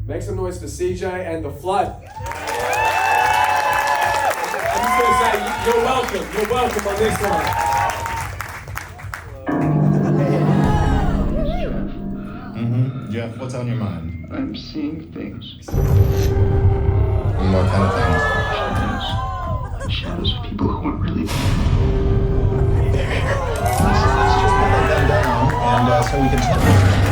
Make some noise for CJ and the Flood. I'm just going to say, you're welcome. You're welcome on this one. Jeff, what's on your mind? I'm seeing things. What kind of things? Shadows. Shadows of people who aren't really there. Let's just put them down, and so we can tell.